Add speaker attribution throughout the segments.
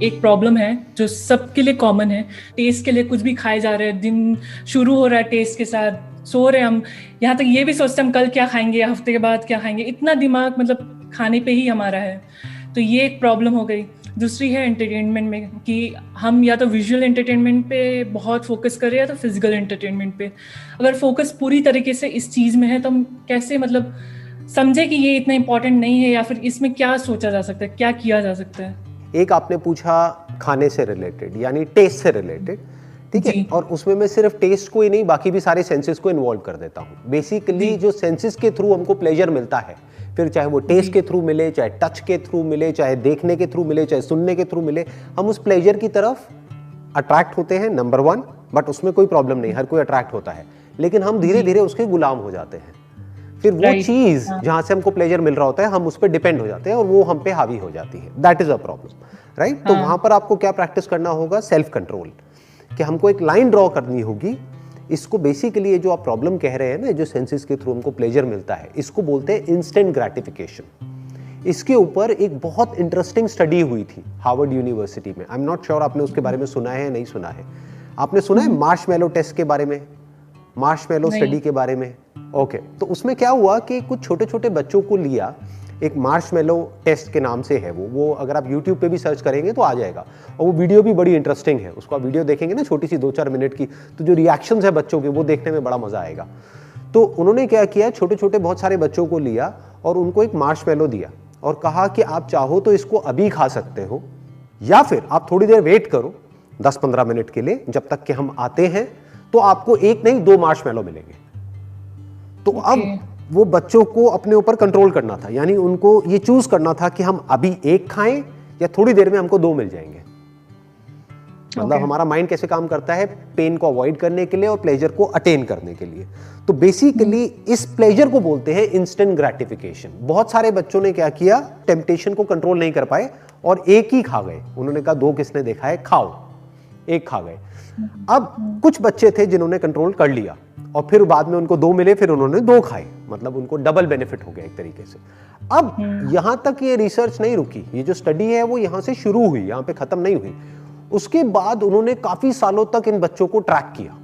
Speaker 1: एक प्रॉब्लम है जो सबके लिए कॉमन है। टेस्ट के लिए कुछ भी खाए जा रहे हैं, दिन शुरू हो रहा है टेस्ट के साथ, सो रहे हैं हम, यहाँ तक ये भी सोचते हैं हम कल क्या खाएंगे, हफ्ते के बाद क्या खाएंगे, इतना दिमाग मतलब खाने पे ही हमारा है। तो ये एक प्रॉब्लम हो गई। दूसरी है एंटरटेनमेंट में कि हम या तो विजुअल एंटरटेनमेंट पे बहुत फोकस कर रहे हैं या तो फिजिकल एंटरटेनमेंट पे। अगर फोकस पूरी तरीके से इस चीज़ में है तो हम कैसे मतलब समझे कि ये इतना इम्पोर्टेंट नहीं है, या फिर इसमें क्या सोचा जा सकता है, क्या किया जा सकता है।
Speaker 2: एक आपने पूछा खाने से रिलेटेड यानी टेस्ट से रिलेटेड, ठीक है, और उसमें मैं सिर्फ टेस्ट को ही नहीं बाकी भी सारे सेंसेस को इन्वॉल्व कर देता हूँ। बेसिकली जो सेंसेस के थ्रू हमको प्लेजर मिलता है, फिर चाहे वो टेस्ट के थ्रू मिले, चाहे टच के थ्रू मिले, चाहे देखने के थ्रू मिले, चाहे सुनने के थ्रू मिले, हम उस प्लेजर की तरफ अट्रैक्ट होते हैं, नंबर 1। बट उसमें कोई प्रॉब्लम नहीं, हर कोई अट्रैक्ट होता है, लेकिन हम धीरे धीरे उसके गुलाम हो जाते हैं। फिर वो चीज जहां से हमको प्लेजर मिल रहा होता है, हम उस पर डिपेंड हो जाते हैं और वो हम पे हावी हो जाती है। That is a problem, right. तो वहां पर आपको क्या प्रैक्टिस करना होगा? सेल्फ कंट्रोल, कि हमको एक लाइन ड्रॉ करनी होगी। इसको बेसिकली ये जो आप प्रॉब्लम कह रहे हैं ना, जो सेंसेस के थ्रू हमको प्लेजर मिलता है, इसको बोलते हैं इंस्टेंट ग्रेटिफिकेशन। इसके ऊपर एक बहुत इंटरेस्टिंग स्टडी हुई थी हार्वर्ड यूनिवर्सिटी में। आई एम नॉट श्योर आपने उसके बारे में सुना है या नहीं सुना है। आपने सुना है मार्शमैलो टेस्ट के बारे में, मार्शमैलो स्टडी के बारे में? ओके, तो उसमें क्या हुआ कि कुछ छोटे छोटे बच्चों को लिया, एक मार्शमैलो टेस्ट के नाम से है वो अगर आप YouTube पे भी सर्च करेंगे तो आ जाएगा, और वो वीडियो भी बड़ी इंटरेस्टिंग है। उसको आप वीडियो देखेंगे ना, छोटी सी 2-4 मिनट की, तो जो रिएक्शंस है बच्चों के वो देखने में बड़ा मजा आएगा। तो उन्होंने क्या किया, छोटे छोटे बहुत सारे बच्चों को लिया और उनको एक मार्शमैलो दिया और कहा कि आप चाहो तो इसको अभी खा सकते हो, या फिर आप थोड़ी देर वेट करो 10-15 मिनट के लिए, जब तक कि हम आते हैं, तो आपको एक नहीं 2 मार्शमैलो मिलेंगे। तो अब वो बच्चों को अपने ऊपर कंट्रोल करना था, यानी उनको ये चूज करना था कि हम अभी एक खाएं या थोड़ी देर में हमको 2 मिल जाएंगे। मतलब हमारा माइंड कैसे काम करता है, पेन को अवॉइड करने के लिए और प्लेजर को अटेन करने के लिए। तो बेसिकली इस प्लेजर को बोलते हैं इंस्टेंट ग्रेटिफिकेशन। बहुत सारे बच्चों ने क्या किया, टेम्पटेशन को कंट्रोल नहीं कर पाए और एक ही खा गए। उन्होंने कहा 2 किसने देखा है, खाओ, एक खा गए। अब कुछ बच्चे थे जिन्होंने कंट्रोल कर लिया और फिर बाद में उनको 2 मिले, फिर उन्होंने 2 खाए, मतलब उनको डबल बेनिफिट हो गया एक तरीके से। अब यहां तक ये रिसर्च नहीं रुकी, ये जो स्टडी है वो यहां से शुरू हुई, यहां पे खत्म नहीं हुई। उसके बाद उन्होंने काफी सालों तक इन बच्चों को ट्रैक किया,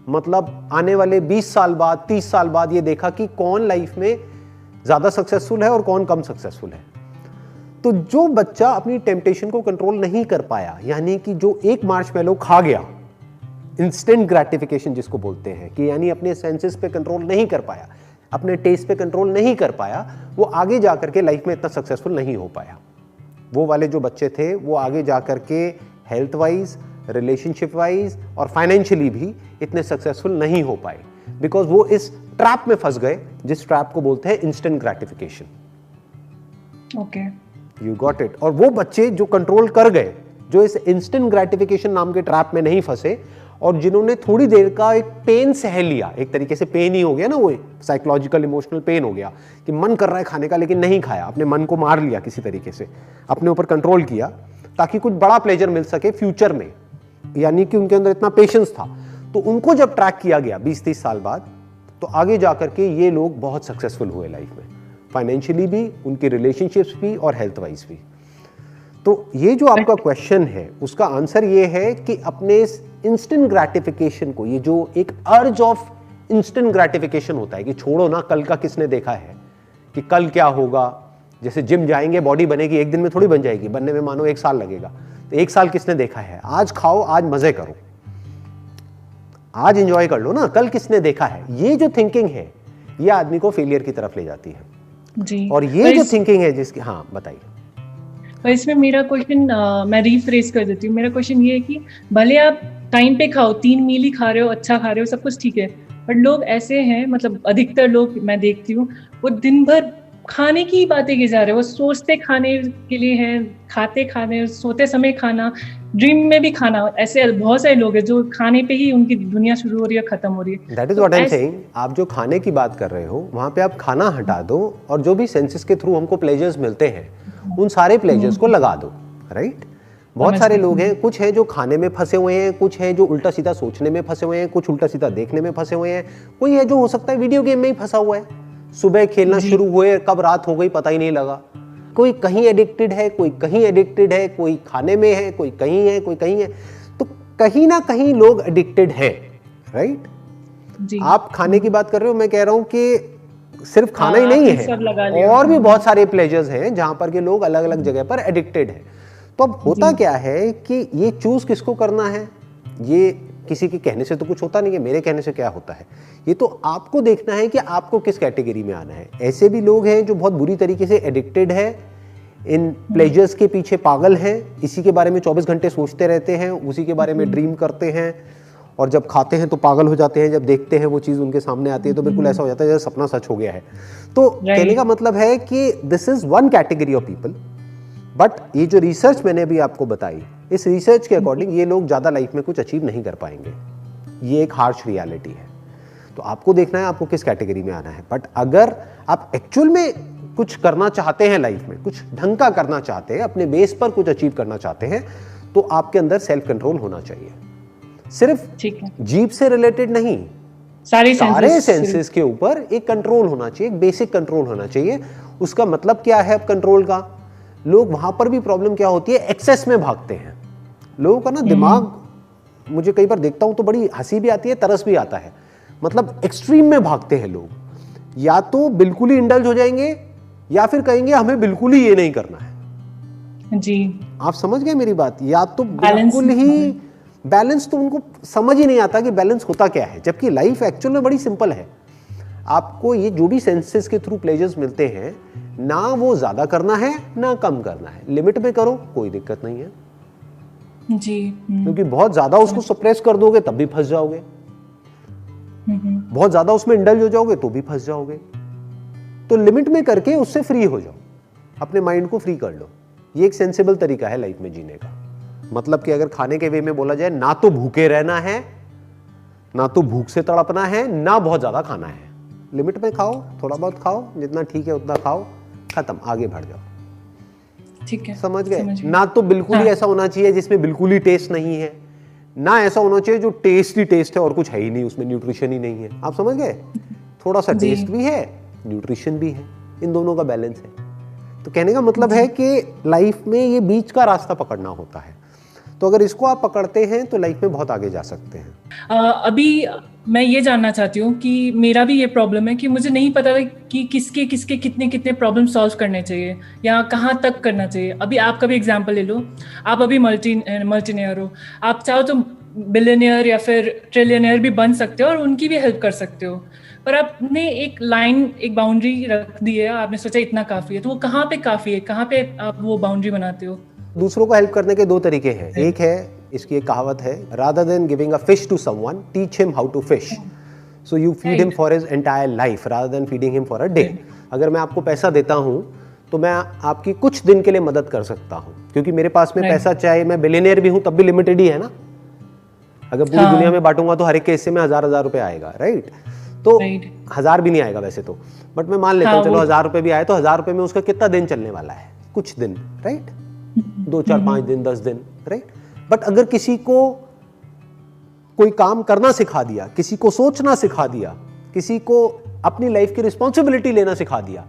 Speaker 2: मतलब आने वाले 20 साल बाद, 30 साल बाद ये देखा कि कौन लाइफ में ज्यादा सक्सेसफुल है और कौन कम सक्सेसफुल है। तो जो बच्चा अपनी टेम्पटेशन को कंट्रोल नहीं कर पाया, यानी कि जो एक मार्शमैलो खा गया, इंस्टेंट ग्रेटिफिकेशन जिसको बोलते हैं, कि यानी अपने सेंसेस पे कंट्रोल नहीं कर पाया, अपने टेस्ट पे कंट्रोल नहीं कर पाया, वो आगे जाकर के लाइफ में इतना सक्सेसफुल नहीं हो पाया। वो वाले जो बच्चे थे वो आगे जाकर के हेल्थ वाइज, रिलेशनशिप वाइज और फाइनेंशियली भी इतने सक्सेसफुल नहीं हो पाए, बिकॉज वो इस ट्रैप में फंस गए जिस ट्रैप को बोलते हैं instant gratification.
Speaker 1: Okay,
Speaker 2: you got it. और वो बच्चे जो कंट्रोल कर गए, जो इस इंस्टेंट ग्रेटिफिकेशन नाम के ट्रैप में नहीं फंसे और जिन्होंने थोड़ी देर का एक पेन सह लिया, एक तरीके से पेन ही हो गया ना, वो साइकोलॉजिकल इमोशनल पेन हो गया कि मन कर रहा है खाने का लेकिन नहीं खाया, अपने मन को मार लिया किसी तरीके से, अपने ऊपर कंट्रोल किया ताकि कुछ बड़ा प्लेजर मिल सके फ्यूचर में, यानी कि उनके अंदर इतना पेशेंस था। तो उनको जब ट्रैक किया गया 20-30 साल बाद, तो आगे जाकर के ये लोग बहुत सक्सेसफुल हुए लाइफ में, फाइनेंशियली भी, उनके रिलेशनशिप्स भी और हेल्थ वाइज भी। तो ये जो आपका क्वेश्चन है उसका आंसर ये है कि अपने इंस्टेंट ग्रेटिफिकेशन को, ये जो एक अर्ज ऑफ इंस्टेंट ग्रेटिफिकेशन होता है कि छोड़ो ना कल का किसने देखा है, कि कल क्या होगा, जैसे जिम जाएंगे बॉडी बनेगी, एक दिन में थोड़ी बन जाएगी, बनने में मानो 1 साल लगेगा, तो 1 साल किसने देखा है, आज खाओ, आज मजे करो, आज एंजॉय कर लो ना, कल किसने देखा है। ये जो थिंकिंग है ये आदमी को फेलियर की तरफ ले जाती है
Speaker 1: जी।
Speaker 2: और ये जो थिंकिंग है जिसकी, हाँ बताइए।
Speaker 1: पर इसमें मेरा क्वेश्चन मैं रीफ्रेज कर देती हूँ। मेरा क्वेश्चन ये है कि भले आप टाइम पे खाओ, 3 मील ही खा रहे हो, अच्छा खा रहे हो, सब कुछ ठीक है, बट लोग ऐसे हैं, मतलब अधिकतर लोग मैं देखती हूँ, वो दिन भर खाने की बातें की जा रहे हैं, वो सोचते खाने के लिए हैं, खाते खाने, सोते समय खाना, ड्रीम में भी खाना। ऐसे बहुत सारे लोग हैं जो खाने पे ही उनकी दुनिया शुरू हो रही है, खत्म हो रही है।
Speaker 2: That is what I am saying. आप जो खाने की बात कर रहे हो वहां पे आप खाना हटा दो और जो भी सेंसेस के थ्रू हमको प्लेजर्स मिलते हैं उन सारे प्लेजर्स को लगा दो, राइट। बहुत सारे लोग हैं, कुछ हैं जो खाने में फंसे हुए हैं, कुछ हैं जो उल्टा सीधा सोचने में फंसे हुए हैं, कुछ उल्टा सीधा देखने में फंसे हुए हैं, कोई है जो हो सकता है वीडियो गेम में ही फंसा हुआ है, सुबह खेलना शुरू हुए कब रात हो गई पता ही नहीं लगा। कोई कहीं एडिक्टेड है, कोई कहीं एडिक्टेड है, कोई खाने में है, कोई कहीं है, कोई कहीं है। तो कहीं ना कहीं लोग एडिक्टेड हैं, राइट? आप खाने की बात कर रहे हो, मैं कह रहा हूं कि सिर्फ खाना ही नहीं है, और भी बहुत सारे प्लेजर्स हैं जहां पर के लोग अलग अलग जगह पर एडिक्टेड हैं। तो अब होता क्या है कि ये चूज किसको करना है, ये किसी के कहने से तो कुछ होता नहीं है, मेरे कहने से क्या होता है, ये तो आपको देखना है कि आपको किस कैटेगरी में आना है। ऐसे भी लोग हैं जो बहुत बुरी तरीके से एडिक्टेड है, इन प्लेजर्स के पीछे पागल हैं, इसी के बारे में 24 घंटे सोचते रहते हैं, उसी के बारे में ड्रीम करते हैं, और जब खाते हैं तो पागल हो जाते हैं, जब देखते हैं वो चीज़ उनके सामने आती है तो बिल्कुल ऐसा हो जाता है जैसे सपना सच हो गया है। तो कहने का मतलब है कि this is one category of people, but ये जो रिसर्च मैंने अभी आपको बताई, इस रिसर्च के अकॉर्डिंग ये लोग ज़्यादा लाइफ में कुछ अचीव नहीं कर पाएंगे। ये एक हार्श रियलिटी है। तो आपको देखना है आपको किस कैटेगरी में आना है। बट अगर आप एक्चुअल में कुछ करना चाहते हैं लाइफ में, कुछ ढंग का करना चाहते हैं, अपने बेस पर कुछ अचीव करना चाहते हैं, तो आपके अंदर सेल्फ कंट्रोल होना चाहिए। सिर्फ जीभ से रिलेटेड नहीं, सारे सेंसेस के ऊपर एक कंट्रोल होना चाहिए, एक बेसिक कंट्रोल होना चाहिए। उसका मतलब क्या है अब कंट्रोल का? लोग वहां पर भी प्रॉब्लम क्या होती है, एक्सेस में भागते हैं। लोगों का ना दिमाग, मुझे कई बार देखता हूं तो बड़ी हंसी भी आती है, तरस भी आता है। मतलब एक्सट्रीम में भागते हैं लोग, या तो बिल्कुल ही इंडल्ज हो जाएंगे या फिर कहेंगे हमें बिल्कुल ही ये नहीं करना है।
Speaker 1: जी,
Speaker 2: आप समझ गए मेरी बात? या तो बिल्कुल ही बैलेंस, तो उनको समझ ही नहीं आता कि बैलेंस होता क्या है, जबकि लाइफ एक्चुअल में बड़ी सिंपल है। आपको ये जो भी सेंसेस के थ्रू प्लेजर्स मिलते हैं, ना वो ज्यादा करना है ना कम करना है, लिमिट में करो, कोई दिक्कत नहीं है
Speaker 1: जी।
Speaker 2: क्योंकि बहुत ज्यादा उसको सप्रेस कर दोगे तब भी फंस जाओगे, बहुत ज्यादा उसमें इंडल्ज हो जाओगे तो भी फंस जाओगे। तो लिमिट में करके उससे फ्री हो जाओ, अपने माइंड को फ्री कर लो। ये एक सेंसिबल तरीका है लाइफ में जीने का। मतलब कि अगर खाने के वे में बोला जाए, ना तो भूखे रहना है, ना तो भूख से तड़पना है, ना बहुत ज्यादा खाना है। लिमिट में खाओ, थोड़ा बहुत खाओ, जितना ठीक है उतना खाओ, खत्म, आगे बढ़ जाओ।
Speaker 1: ठीक है,
Speaker 2: समझ गए? ना तो बिल्कुल ही ऐसा होना चाहिए जिसमें बिल्कुल ही टेस्ट नहीं है, ना ऐसा होना चाहिए जो टेस्ट ही टेस्ट है और कुछ है ही नहीं, उसमें न्यूट्रिशन ही नहीं है। आप समझ गए? थोड़ा सा टेस्ट भी है, न्यूट्रिशन भी है, इन दोनों का बैलेंस है। तो कहने का मतलब है कि लाइफ में ये बीच का रास्ता पकड़ना होता है। तो अगर इसको आप पकड़ते हैं तो लाइफ में बहुत आगे जा सकते हैं।
Speaker 1: अभी मैं ये जानना चाहती हूँ कि मेरा भी ये प्रॉब्लम है कि मुझे नहीं पता कि किसके किसके कितने कितने प्रॉब्लम सॉल्व करने चाहिए या कहाँ तक करना चाहिए। अभी आपका भी एग्जांपल ले लो, आप अभी मल्टीनियर हो, आप चाहो तो बिलियनियर या फिर ट्रिलियनियर भी बन सकते हो और उनकी भी हेल्प कर सकते हो, पर आपने एक लाइन, एक बाउंड्री रख दी है, आपने सोचा इतना काफ़ी है, तो वो कहाँ पे काफ़ी है, कहाँ पे आप वो बाउंड्री बनाते हो?
Speaker 2: दूसरों को हेल्प करने के दो तरीके हैं। एक है, इसकी एक कहावत है, rather than giving a fish to someone, teach him how to fish. So you feed him for his entire life rather than feeding him for a day. अगर मैं आपको पैसा देता हूँ तो मैं आपकी कुछ दिन के लिए मदद कर सकता हूँ, क्योंकि मेरे पास में पैसा, चाहे मैं बिलियनियर भी हूँ तब भी लिमिटेड ही है ना। अगर पूरी दुनिया में बांटूंगा तो हर एक के हिस्से में 1000 रुपए आएगा, राइट? तो 1000 भी नहीं आएगा वैसे तो, बट मैं मान लेता हूँ चलो 1000 रुपए भी आए तो 1000 रुपए में उसका कितना दिन चलने वाला है? कुछ दिन, राइट? 2, 4, 5 दिन, 10 दिन, राइट? बट अगर किसी को कोई काम करना सिखा दिया, किसी को सोचना सिखा दिया, किसी को अपनी लाइफ की रिस्पॉन्सिबिलिटी लेना सिखा दिया,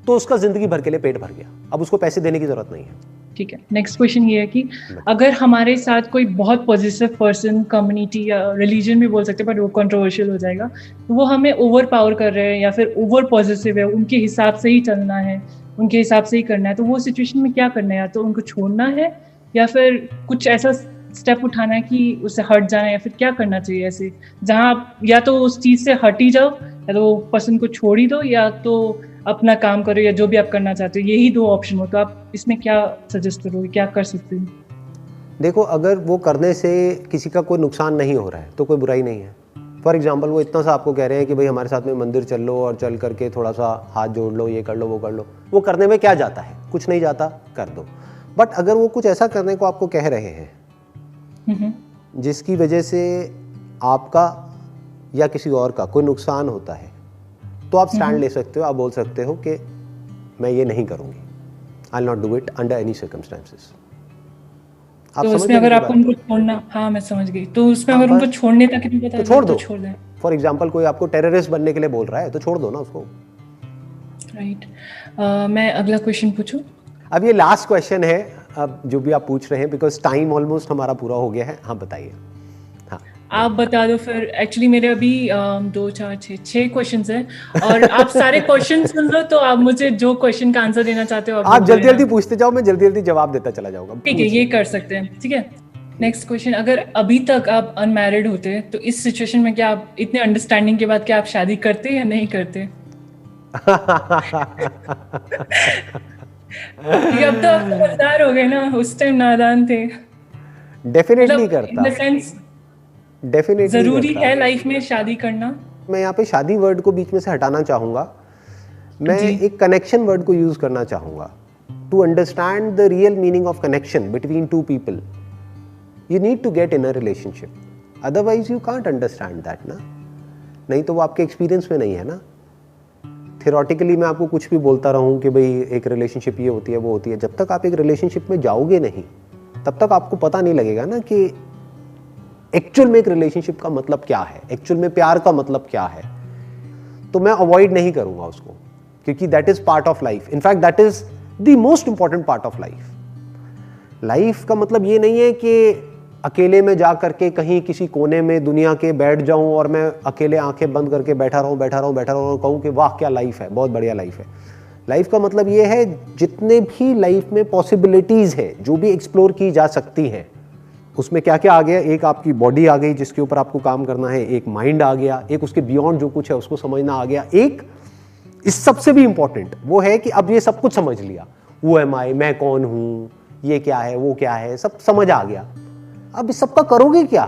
Speaker 2: तो उसका जिंदगी भर के लिए पेट भर गया। अब उसको पैसे देने की जरूरत नहीं है।
Speaker 1: ठीक है, नेक्स्ट क्वेश्चन ये है कि अगर हमारे साथ कोई बहुत पॉजिटिव पर्सन, कम्युनिटी या रिलीजन भी बोल सकते हैं, पर वो कंट्रोवर्शियल हो जाएगा, तो वो हमें ओवर पावर कर रहे हैं या फिर ओवर पॉजिटिव है, उनके हिसाब से ही चलना है, उनके हिसाब से ही करना है, तो वो सिचुएशन में क्या करना है? या तो उनको छोड़ना है या फिर कुछ ऐसा स्टेप उठाना है कि उससे हट जाना है, या फिर क्या करना चाहिए ऐसे जहाँ आप या तो उस चीज़ से हट ही जाओ, या तो वो पर्सन को छोड़ ही दो, या तो अपना काम करो, या जो भी आप करना चाहते हो। यही 2 ऑप्शन हो, तो आप इसमें क्या सजेस्ट करोगे, क्या कर सकते हो?
Speaker 2: देखो, अगर वो करने से किसी का कोई नुकसान नहीं हो रहा है तो कोई बुराई नहीं है। फॉर एग्जाम्पल, वो इतना सा आपको कह रहे हैं कि भाई हमारे साथ में मंदिर चल लो और चल करके थोड़ा सा हाथ जोड़ लो, ये कर लो, वो कर लो, वो करने में क्या जाता है? कुछ नहीं जाता, कर दो। बट अगर वो कुछ ऐसा करने को आपको कह रहे हैं जिसकी वजह से आपका या किसी और का कोई नुकसान होता है, तो आप स्टैंड ले सकते हो। आप बोल सकते हो कि मैं ये नहीं करूंगी, I will not do it under any circumstances.
Speaker 1: तो उसमें अगर आपको उनको छोड़ना, हाँ मैं समझ गई, तो उसमें अगर उनको छोड़ने तक नहीं पता
Speaker 2: तो छोड़ दो।
Speaker 1: तो छोड़ दें।
Speaker 2: फॉर एग्जांपल, कोई आपको टेररिस्ट बनने के लिए बोल रहा है तो छोड़ दो ना उसको।
Speaker 1: राइट। मैं अगला क्वेश्चन पूछूं?
Speaker 2: अब ये लास्ट क्वेश्चन है, अब जो भी आप पूछ रहे हैं, बिकॉज टाइम ऑलमोस्ट हमारा पूरा हो गया है। हाँ बताइए। हाँ
Speaker 1: आप बता दो फिर। एक्चुअली मेरे अभी 2 4 6 क्वेश्चंस हैं, और आप सारे क्वेश्चन सुन लो, तो आप मुझे जो क्वेश्चन का आंसर देना चाहते हो
Speaker 2: आप जल्दी जल्दी पूछते जाओ, मैं जल्दी जल्दी जवाब देता चला जाऊंगा।
Speaker 1: ठीक है, ये कर सकते हैं। ठीक है, नेक्स्ट क्वेश्चन, अगर अभी तक आप अनमैरिड होते तो इस सिचुएशन में क्या आप इतने अंडरस्टैंडिंग के बाद क्या आप शादी करते या नहीं करते? क्योंकि अब तो आप समझदार हो गए ना, उस टाइम नादान थे।
Speaker 2: डेफिनेटली करता,
Speaker 1: इन द सेंस
Speaker 2: डेफिनेटली
Speaker 1: जरूरी
Speaker 2: करता।
Speaker 1: है लाइफ में शादी करना?
Speaker 2: मैं यहाँ पे शादी वर्ड को बीच में से हटाना चाहूंगा, मैं
Speaker 1: जी।
Speaker 2: एक कनेक्शन वर्ड को यूज करना चाहूंगा। To understand the real meaning of connection between two people, you need to get in a relationship, otherwise you can't understand that ना। नहीं तो वो आपके एक्सपीरियंस में नहीं है ना। थियोरेटिकली मैं आपको कुछ भी बोलता रहूं कि भाई एक रिलेशनशिप ये होती है वो होती है, जब तक आप एक रिलेशनशिप में जाओगे नहीं तब तक आपको पता नहीं लगेगा ना कि एक्चुअल में एक रिलेशनशिप का मतलब क्या है, एक्चुअल में प्यार का मतलब क्या है। तो मैं अवॉइड नहीं करूंगा उसको, क्योंकि that is part of life. In fact that is the most important part of life. Life का मतलब ये नहीं है कि अकेले में जा करके कहीं किसी कोने में दुनिया के बैठ जाऊं और मैं अकेले आंखें बंद करके बैठा रहूं और कहूं कि वाह क्या लाइफ है, बहुत बढ़िया लाइफ है। लाइफ का मतलब ये है जितने भी लाइफ में पॉसिबिलिटीज है, जो भी एक्सप्लोर की जा सकती हैं, उसमें क्या क्या आ गया। एक आपकी बॉडी आ गई जिसके ऊपर आपको काम करना है, एक माइंड आ गया, एक उसके बियॉन्ड जो कुछ है उसको समझना आ गया, एक इस सबसे भी इंपॉर्टेंट वो है कि अब ये सब कुछ समझ लिया, वो एम आई, मैं कौन हूं, ये क्या है वो क्या है, सब समझ आ गया। अब इस सबका करोगे क्या?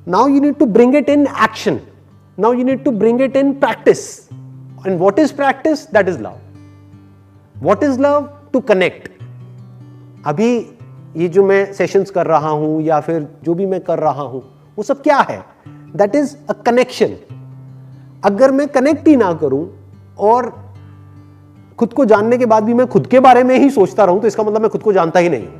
Speaker 2: Now you need to bring it in action, now you need to bring it in practice. And what is practice? That is love. What is love? To connect. अभी ये जो मैं सेशंस कर रहा हूं या फिर जो भी मैं कर रहा हूं वो सब क्या है? That is a connection. अगर मैं कनेक्ट ही ना करूं और खुद को जानने के बाद भी मैं खुद के बारे में ही सोचता रहूं, तो इसका मतलब मैं खुद को जानता ही नहीं हूं।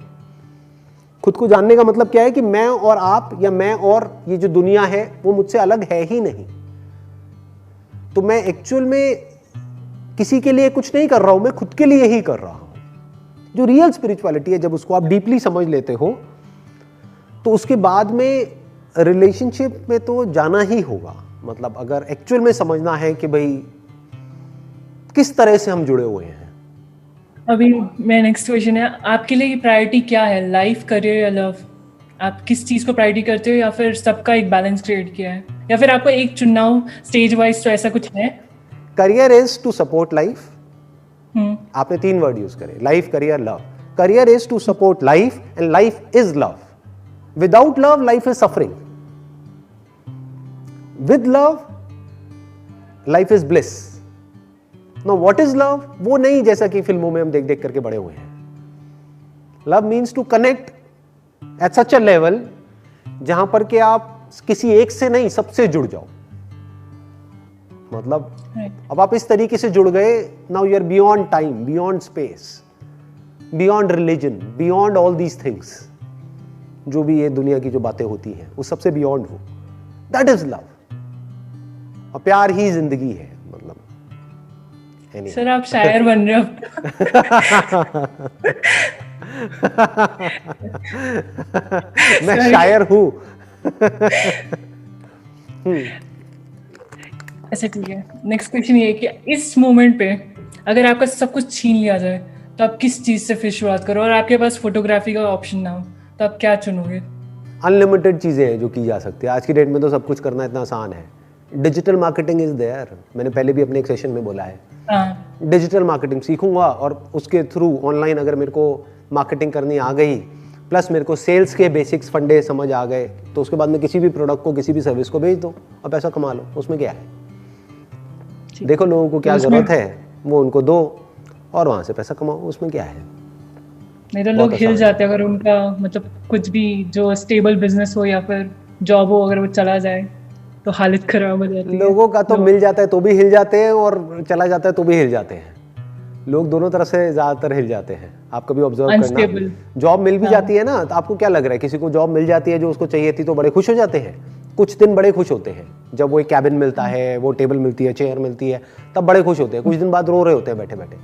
Speaker 2: खुद को जानने का मतलब क्या है कि मैं और आप या मैं और ये जो दुनिया है वो मुझसे अलग है ही नहीं। तो मैं एक्चुअल में किसी के लिए कुछ नहीं कर रहा हूं, मैं खुद के लिए ही कर रहा हूं। जो रियल स्पिरिचुअलिटी है, जब उसको आप डीपली समझ लेते हो तो उसके बाद में रिलेशनशिप में तो जाना ही होगा। मतलब अगर एक्चुअल में समझना है कि भाई किस तरह से हम जुड़े हुए हैं।
Speaker 1: अभी मेरा नेक्स्ट क्वेश्चन है, आपके लिए प्रायोरिटी क्या है, लाइफ, करियर या लव? आप किस चीज को प्रायोरिटी करते हो, या फिर सबका एक बैलेंस क्रिएट किया है, या फिर आपको एक चुनना हो स्टेज वाइज, तो ऐसा कुछ है?
Speaker 2: Career is to support life. आपने 3 वर्ड यूज करे, life, career, love. Career is to support life and life is love. Without love life is suffering, with love life is bliss. No what is love? वो नहीं जैसा कि फिल्मों में हम देख देख करके बड़े हुए हैं। Love means to connect at such a level जहां पर कि आप किसी एक से नहीं सबसे जुड़ जाओ। मतलब अब आप इस तरीके से जुड़ गए, now you are beyond time, beyond space, beyond religion, beyond all these things. जो भी ये दुनिया की जो बातें होती हैं उस सबसे बियॉन्ड हो, दैट इज लव। और प्यार ही जिंदगी है। मतलब
Speaker 1: सर आप शायर बन रहे हो।
Speaker 2: मैं शायर हूं।
Speaker 1: अच्छा ठीक है, नेक्स्ट क्वेश्चन ये है कि इस मोमेंट पे अगर आपका सब कुछ छीन लिया जाए तो आप किस चीज से फिर शुरुआत करो, और आपके पास फोटोग्राफी का ऑप्शन ना हो तो आप क्या चुनोगे?
Speaker 2: अनलिमिटेड चीजें हैं जो की जा सकती है। आज की डेट में तो सब कुछ करना इतना आसान है। Digital marketing is there. मैंने पहले भी अपने एक सेशन में बोला है, डिजिटल मार्केटिंग सीखूंगा और उसके थ्रू ऑनलाइन अगर मेरे को मार्केटिंग करनी आ गई, प्लस मेरे को सेल्स के बेसिक्स फंडे समझ आ गए, तो उसके बाद में किसी भी प्रोडक्ट को, किसी भी सर्विस को बेच दो और पैसा कमा लो। उसमें क्या है? देखो लोगों को क्या जरूरत है वो उनको दो और वहां से पैसा कमाओ। उसमें क्या है?
Speaker 1: नहीं तो लोग हिल जाते हैं अगर उनका मतलब कुछ भी जो स्टेबल बिजनेस हो या फिर जॉब हो, अगर वो चला जाए तो हालत खराब हो जाती है।
Speaker 2: लोगों का तो मिल जाता है तो भी हिल जाते हैं और चला जाता है तो भी हिल जाते हैं। लोग दोनों तरफ से ज्यादातर हिल जाते हैं। आप कभी ऑब्जर्व करना, जॉब मिल भी जाती है ना, तो आपको क्या लग रहा है? किसी को जॉब मिल जाती है जो उसको चाहिए थी तो बड़े खुश हो जाते हैं। कुछ दिन बड़े खुश होते हैं, जब वो एक कैबिन मिलता है, वो टेबल मिलती है, चेयर मिलती है, तब बड़े खुश होते हैं। कुछ दिन बाद रो रहे होते हैं बैठे बैठे।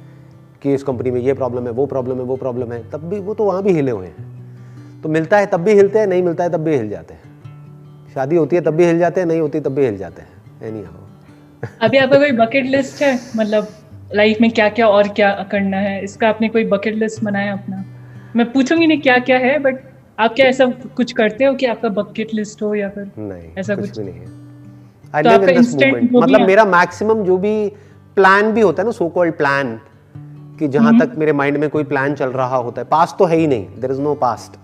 Speaker 2: कि इस कंपनी में ये प्रॉब्लम है, वो प्रॉब्लम है, वो प्रॉब्लम है, तब भी वो तो वहाँ भी हिले हुए हैं। तो मिलता है तब भी हिलते हैं, नहीं मिलता है तब भी हिल जाते हैं। शादी होती है तब भी हिल जाते हैं, नहीं होती तब भी हिल जाते हैं। एनीहाउ।
Speaker 1: अभी आपका कोई बकेट लिस्ट है, मतलब लाइफ में क्या क्या और क्या करना है, इसका आपने कोई बकेट लिस्ट बनाया अपना? मैं पूछूंगी नहीं क्या क्या है, बट आप क्या ऐसा कुछ करते हो कि आपका बकेट लिस्ट हो, या फिर
Speaker 2: नहीं,
Speaker 1: ऐसा
Speaker 2: कुछ भी नहीं है। आई
Speaker 1: तो
Speaker 2: लिव
Speaker 1: आपका
Speaker 2: इन दिस
Speaker 1: इंस्टेंट
Speaker 2: मोमेंट।
Speaker 1: वो भी
Speaker 2: मतलब
Speaker 1: है?
Speaker 2: मेरा मैक्सिमम जो भी प्लान भी होता है ना, सो कॉल्ड प्लान, कि जहां तक मेरे माइंड में कोई प्लान चल रहा होता है, पास्ट तो है ही नहीं, देयर इज नो पास्ट।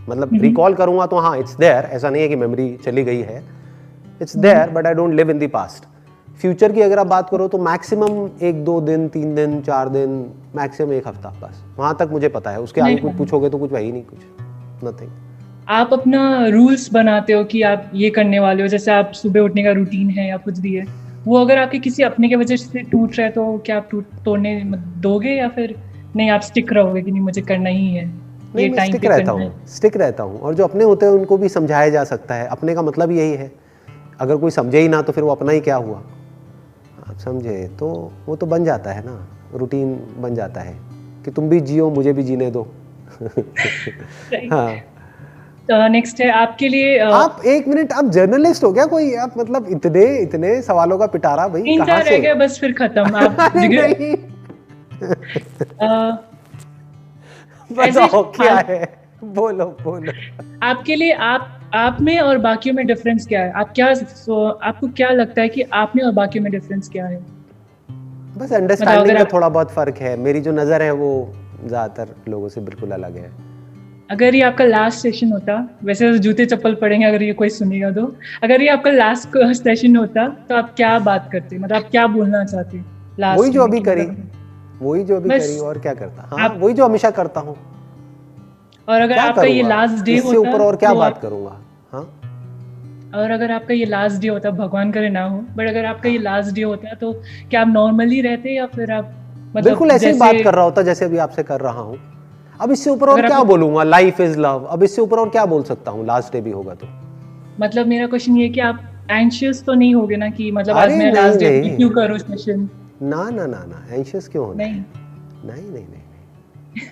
Speaker 2: मतलब रिकॉल करूंगा तो हाँ, इट्स देयर, ऐसा नहीं है कि मेमोरी चली गई है, it's there, but I don't live in the past. Future की अगर आप बात करो तो मैक्सिमम 1-2 दिन, 3 दिन, 4 दिन, मैक्सिमम 1 हफ्ता, बस वहां तक मुझे पता है। उसके आगे कुछ पूछोगे तो कुछ है ही नहीं, कुछ नथिंग।
Speaker 1: आप अपना रूल्स बनाते हो कि आप ये करने वाले हो, जैसे आप सुबह उठने का रूटीन है या कुछ भी है, वो अगर आपके किसी अपने के वजह से टूट रहा है तो क्या आप तोड़ने दोगे, या फिर नहीं आप स्टिक रहोगे कि नहीं मुझे करना ही है,
Speaker 2: नहीं, मैं स्टिक रहता हूँ, स्टिक रहता हूँ। और जो अपने होते हैं उनको भी समझाया जा सकता है। अपने का मतलब यही है, अगर कोई समझे ही ना तो फिर वो अपना ही क्या हुआ। आप समझे तो वो तो बन जाता है ना, रूटीन बन जाता है कि तुम भी जियो, मुझे भी जीने दो। हाँ।
Speaker 1: नेक्स्ट है आपके लिए
Speaker 2: आप 1 मिनट, आप जर्नलिस्ट हो क्या कोई? आप मतलब इतने इतने सवालों का पिटारा भाई,
Speaker 1: 3-4 रह गया बस, फिर खत्म। आप
Speaker 2: नहीं बताओ क्या है, बोलो बोलो।
Speaker 1: आपके लिए आप में और बाकियों में डिफरेंस क्या है? आपको क्या लगता है कि आप में और बाकियों में डिफरेंस क्या है?
Speaker 2: बस अंडरस्टैंडिंग का थोड़ा बहुत फर्क है। मेरी जो नज़र है वो ज़्यादातर लोगों से बिल्कुल अलग है।
Speaker 1: अगर ये आपका लास्ट सेशन होता, वैसे तो जूते चप्पल पड़ेंगे अगर ये कोई सुनेगा तो, अगर ये आपका लास्ट सेशन होता तो आप क्या बात करते, मतलब आप क्या बोलना चाहते लास्ट?
Speaker 2: वही जो अभी करी, वही जो अभी करी, और क्या करता। हाँ, वही जो हमेशा करता हूँ।
Speaker 1: और अगर आपका ये लास्ट डे होता,
Speaker 2: इससे ऊपर और क्या बात करूंगा? हाँ,
Speaker 1: और अगर आपका ये लास्ट डे होता, भगवान करे ना हो, बट अगर आपका ये लास्ट डे होता तो क्या आप नॉर्मली रहते, या फिर आप मतलब
Speaker 2: बिल्कुल ऐसे ही बात कर रहा होता जैसे अभी आपसे कर रहा हूँ। अब इससे ऊपर और क्या बोलूंगा? लाइफ इज लव, अब इससे ऊपर और क्या बोल सकता हूँ? लास्ट डे भी होगा तो मतलब
Speaker 1: मेरा क्वेश्चन ये कि आप एंशियस तो नहीं होगे ना कि मतलब आज मेरा लास्ट डे, क्यों करूं सेशन?
Speaker 2: ना ना ना ना, एंशियस क्यों होना?
Speaker 1: नहीं
Speaker 2: नहीं नहीं नहीं।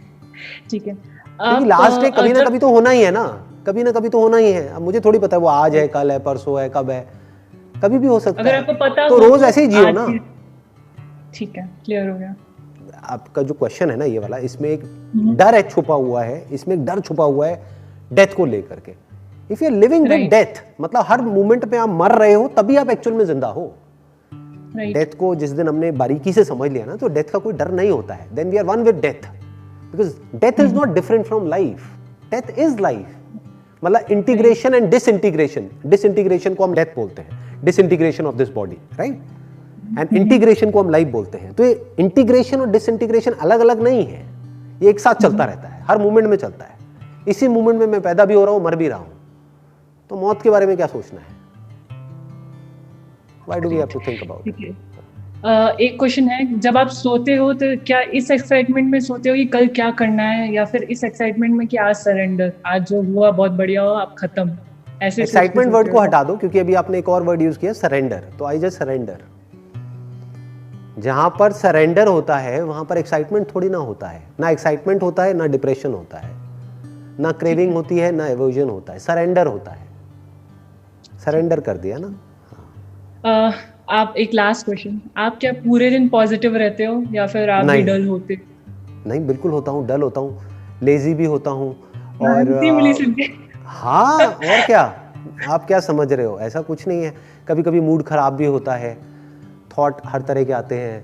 Speaker 1: ठीक है,
Speaker 2: क्योंकि लास्ट डे कभी ना कभी तो होना ही है ना, कभी ना कभी तो होना ही है। अब मुझे थोड़ी पता है वो आज है, कल है, परसों है, कब है, कभी भी हो सकता है।
Speaker 1: अगर आपको पता
Speaker 2: तो रोज ऐसे ही जियो ना।
Speaker 1: ठीक है, क्लियर हो गया।
Speaker 2: आपका जो क्वेश्चन है ना ये वाला, इसमें एक डर है छुपा हुआ है, इसमें एक डर छुपा हुआ है डेथ को लेकर के। If you are living with death, मतलब हर मोमेंट में आप मर रहे हो, तभी आप एक्चुअल में जिंदा हो। डेथ को जिस दिन हमने बारीकी से समझ लिया ना, तो डेथ का कोई डर नहीं होता है। Then we are one with death, because death is not different from life, death is life. मतलब इंटीग्रेशन एंड डिसइंटीग्रेशन, डिसइंटीग्रेशन को हम डेथ बोलते हैं, disintegration of this body, right, and integration को हम लाइफ बोलते हैं। तो ये इंटीग्रेशन और डिसइंटीग्रेशन अलग अलग नहीं है, ये एक साथ चलता रहता है, हर मोमेंट में चलता है। इसी मोमेंट में मैं पैदा भी हो रहा हूं, मर भी रहा हूं, तो मौत के बारे में क्या सोचना है? Why do we have to think about it?
Speaker 1: एक क्वेश्चन है, जब आप सोते हो तो क्या इस एक्साइटमेंट में सोते हो कि कल क्या करना है, या फिर इस एक्साइटमेंट में कि आज सरेंडर, आज जो हुआ बहुत बढ़िया हो, आप खत्म? ऐसे
Speaker 2: एक्साइटमेंट वर्ड को हटा दो, क्योंकि अभी आपने एक और वर्ड यूज किया, सरेंडर। तो आई जस्ट सरेंडर। जहां पर सरेंडर होता है वहां पर एक्साइटमेंट थोड़ी ना होता है, ना एक्साइटमेंट होता है, ना डिप्रेशन होता है, ना क्रेविंग होती है, ना एवर्जन होता है, सरेंडर होता है। सरेंडर कर दिया ना।
Speaker 1: आप एक लास्ट क्वेश्चन, आप क्या पूरे दिन पॉजिटिव रहते हो या फिर आप भी डल होते?
Speaker 2: नहीं, बिल्कुल होता हूँ, डल होता हूँ, लेजी भी होता हूँ, और हाँ, और क्या आप क्या समझ रहे हो? ऐसा कुछ नहीं है। कभी कभी मूड खराब भी होता है, थॉट हर तरह के आते हैं।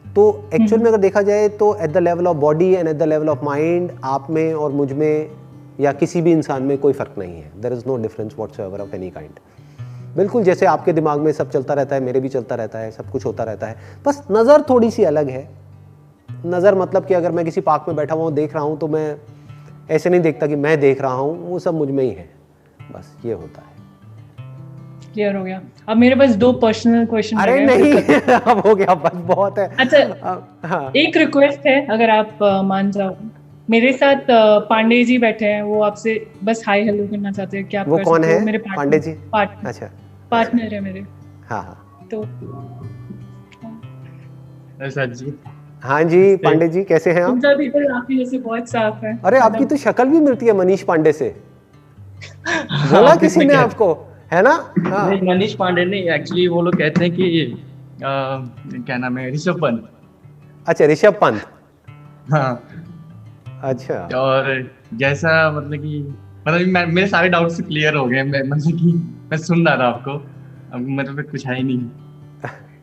Speaker 2: तो एक्चुअल में अगर देखा जाए तो at the level of body and at the level of mind, आप में और मुझ में या किसी भी इंसान में कोई फर्क नहीं है। There is no difference whatsoever of any kind. बिल्कुल जैसे आपके दिमाग में सब चलता रहता है, मेरे भी चलता रहता है, सब कुछ होता रहता है, बस नज़र थोड़ी सी अलग है। नज़र मतलब कि अगर मैं किसी पार्क में बैठा हुआ हूँ, देख रहा हूँ, तो मैं ऐसे नहीं देखता कि मैं देख रहा हूँ, वो सब मुझ में ही है, बस ये होता है।
Speaker 1: क्लियर हो गया। अब मेरे पास 2 पर्सनल क्वेश्चन।
Speaker 2: अरे नहीं अब हो गया, बस बहुत है।
Speaker 1: अच्छा, हाँ। एक रिक्वेस्ट है, अगर आप मान जाओ, मेरे साथ पांडे जी बैठे हैं, वो आपसे बस हाय हेलो करना चाहते हैं। क्या आप
Speaker 2: वो
Speaker 1: कर
Speaker 2: कौन
Speaker 1: सकते
Speaker 2: है?
Speaker 1: हो? मेरे
Speaker 2: पांडे जी?
Speaker 1: अच्छा, पार्टनर है मेरे।
Speaker 2: हाँ हाँ।
Speaker 1: तो
Speaker 3: सर जी,
Speaker 2: हाँ जी पांडे जी, कैसे हैं आप?
Speaker 1: उनका भी दिल आपकी जैसे बहुत साफ है।
Speaker 2: अरे आपकी तो शक्ल भी मिलती है मनीष पांडे से। बोला किसी ने आपको, है ना? हाँ।
Speaker 3: नहीं, मनीष पांडे नहीं, एक्चुअली वो लोग कहते हैं कि क्या नाम है, ऋषभ पंत।
Speaker 2: अच्छा, ऋषभ पंत।
Speaker 3: हाँ।
Speaker 2: अच्छा।
Speaker 3: और जैसा मतलब कि मेरे सारे डाउट्स क्लियर हो गए। मतलब कि मैं सुन रहा था आपको, अब मतलब कुछ है ही नहीं।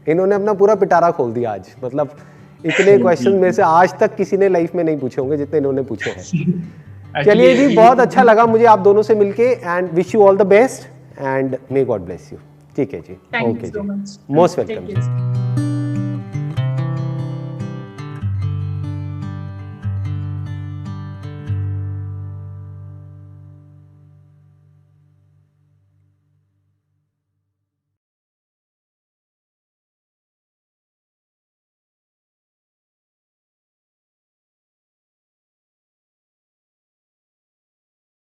Speaker 2: इन्होंने अपना पूरा पिटारा खोल दिया आज। मतलब इतने क्वेश्चन मेरे से आज तक किसी ने लाइफ में नहीं पूछे होंगे जितने इन्होंने पूछे हैं। चलिए जी, बहुत अच्छा लगा मुझे आप दोनों से मिलके, and wish you all the best and may God bless you. ठीक है जी, ओके जी, मोस्ट वेलकम।